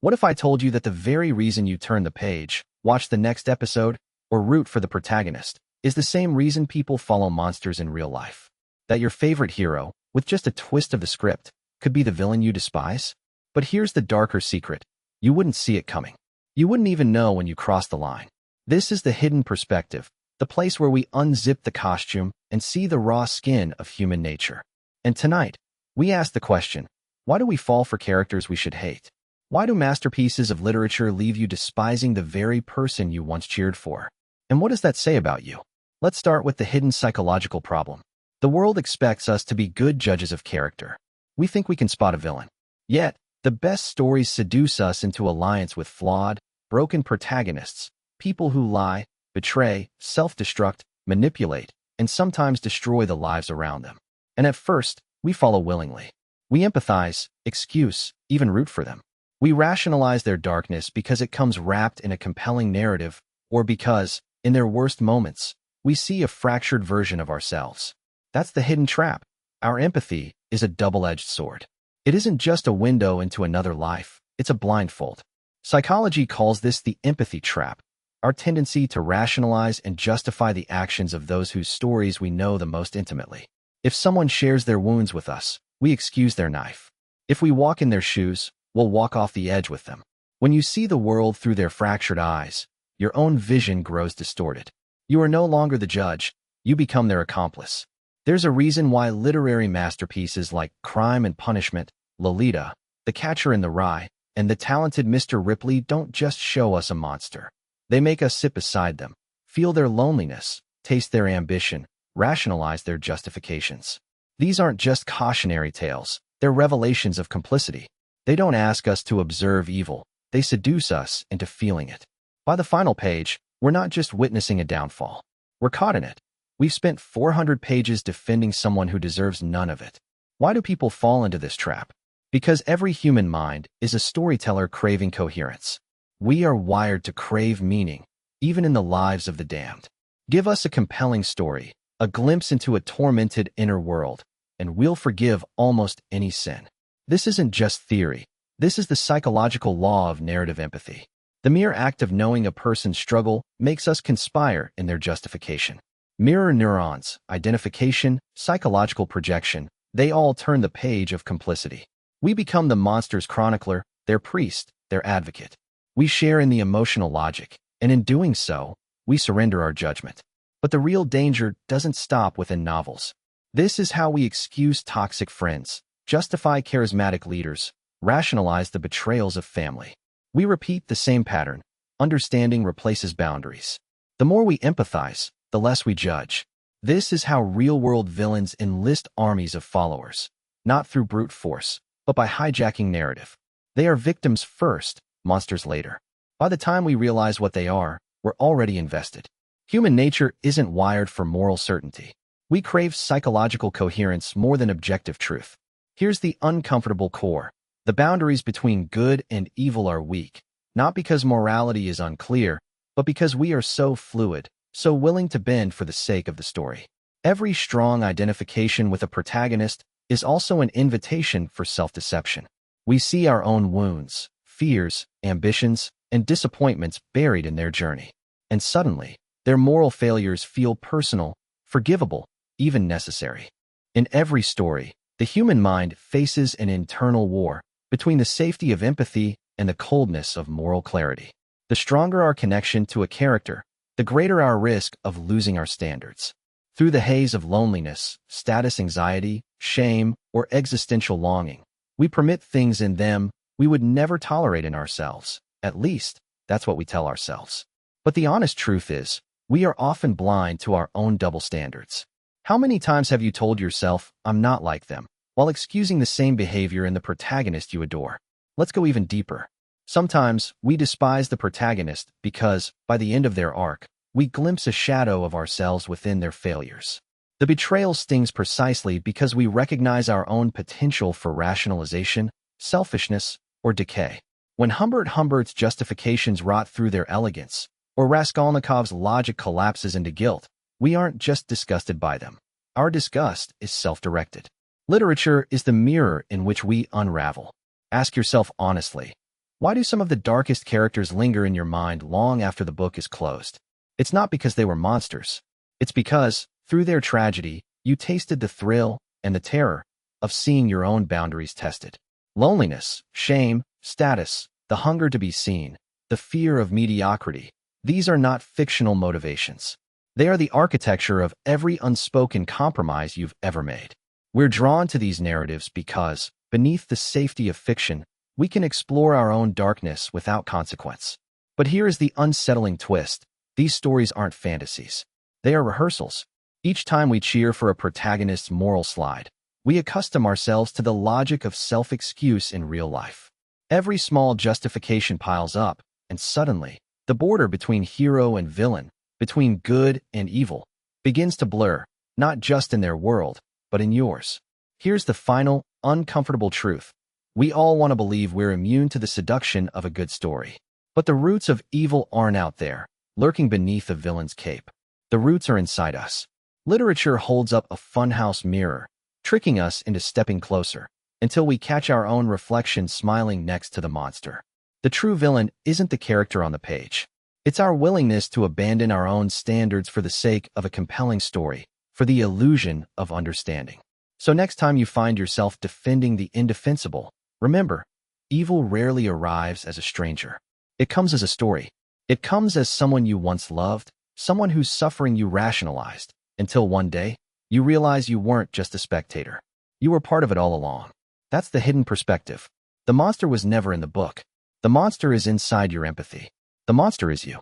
What if I told you that the very reason you turn the page, watch the next episode, or root for the protagonist is the same reason people follow monsters in real life? That your favorite hero, with just a twist of the script, could be the villain you despise? But here's the darker secret. You wouldn't see it coming. You wouldn't even know when you cross the line. This is the hidden perspective, the place where we unzip the costume and see the raw skin of human nature. And tonight, we ask the question, why do we fall for characters we should hate? Why do masterpieces of literature leave you despising the very person you once cheered for? And what does that say about you? Let's start with the hidden psychological problem. The world expects us to be good judges of character. We think we can spot a villain. Yet, the best stories seduce us into alliance with flawed, broken protagonists, people who lie, betray, self-destruct, manipulate, and sometimes destroy the lives around them. And at first, we follow willingly. We empathize, excuse, even root for them. We rationalize their darkness because it comes wrapped in a compelling narrative, or because, in their worst moments, we see a fractured version of ourselves. That's the hidden trap. Our empathy is a double-edged sword. It isn't just a window into another life, it's a blindfold. Psychology calls this the empathy trap, our tendency to rationalize and justify the actions of those whose stories we know the most intimately. If someone shares their wounds with us, we excuse their knife. If we walk in their shoes, we'll walk off the edge with them. When you see the world through their fractured eyes, your own vision grows distorted. You are no longer the judge, you become their accomplice. There's a reason why literary masterpieces like Crime and Punishment, Lolita, The Catcher in the Rye, and The Talented Mr. Ripley don't just show us a monster. They make us sit beside them, feel their loneliness, taste their ambition, rationalize their justifications. These aren't just cautionary tales, they're revelations of complicity. They don't ask us to observe evil, they seduce us into feeling it. By the final page, we're not just witnessing a downfall. We're caught in it. We've spent 400 pages defending someone who deserves none of it. Why do people fall into this trap? Because every human mind is a storyteller craving coherence. We are wired to crave meaning, even in the lives of the damned. Give us a compelling story, a glimpse into a tormented inner world, and we'll forgive almost any sin. This isn't just theory. This is the psychological law of narrative empathy. The mere act of knowing a person's struggle makes us conspire in their justification. Mirror neurons, identification, psychological projection, they all turn the page of complicity. We become the monster's chronicler, their priest, their advocate. We share in the emotional logic, and in doing so, we surrender our judgment. But the real danger doesn't stop within novels. This is how we excuse toxic friends, justify charismatic leaders, rationalize the betrayals of family. We repeat the same pattern. Understanding replaces boundaries. The more we empathize, the less we judge. This is how real-world villains enlist armies of followers, not through brute force, but by hijacking narrative. They are victims first, monsters later. By the time we realize what they are, we're already invested. Human nature isn't wired for moral certainty. We crave psychological coherence more than objective truth. Here's the uncomfortable core. The boundaries between good and evil are weak, not because morality is unclear, but because we are so fluid, so willing to bend for the sake of the story. Every strong identification with a protagonist is also an invitation for self-deception. We see our own wounds, fears, ambitions, and disappointments buried in their journey. And suddenly, their moral failures feel personal, forgivable, even necessary. In every story, the human mind faces an internal war between the safety of empathy and the coldness of moral clarity. The stronger our connection to a character, the greater our risk of losing our standards. Through the haze of loneliness, status anxiety, shame, or existential longing, we permit things in them we would never tolerate in ourselves. At least, that's what we tell ourselves. But the honest truth is, we are often blind to our own double standards. How many times have you told yourself, "I'm not like them," while excusing the same behavior in the protagonist you adore? Let's go even deeper. Sometimes, we despise the protagonist because, by the end of their arc, we glimpse a shadow of ourselves within their failures. The betrayal stings precisely because we recognize our own potential for rationalization, selfishness, or decay. When Humbert's justifications rot through their elegance, or Raskolnikov's logic collapses into guilt, we aren't just disgusted by them. Our disgust is self-directed. Literature is the mirror in which we unravel. Ask yourself honestly, Why do some of the darkest characters linger in your mind long after the book is closed? It's not because they were monsters. It's because, through their tragedy, you tasted the thrill and the terror of seeing your own boundaries tested. Loneliness, shame, status, the hunger to be seen, the fear of mediocrity. These are not fictional motivations. They are the architecture of every unspoken compromise you've ever made. We're drawn to these narratives because, beneath the safety of fiction, we can explore our own darkness without consequence. But here is the unsettling twist. These stories aren't fantasies. They are rehearsals. Each time we cheer for a protagonist's moral slide, we accustom ourselves to the logic of self-excuse in real life. Every small justification piles up, and suddenly, the border between hero and villain, between good and evil, begins to blur, not just in their world, but in yours. Here's the final, uncomfortable truth. We all want to believe we're immune to the seduction of a good story. But the roots of evil aren't out there, lurking beneath a villain's cape. The roots are inside us. Literature holds up a funhouse mirror, tricking us into stepping closer, until we catch our own reflection smiling next to the monster. The true villain isn't the character on the page. It's our willingness to abandon our own standards for the sake of a compelling story, for the illusion of understanding. So next time you find yourself defending the indefensible, remember, evil rarely arrives as a stranger. It comes as a story. It comes as someone you once loved, someone whose suffering you rationalized, until one day, you realize you weren't just a spectator. You were part of it all along. That's the hidden perspective. The monster was never in the book. The monster is inside your empathy. The monster is you.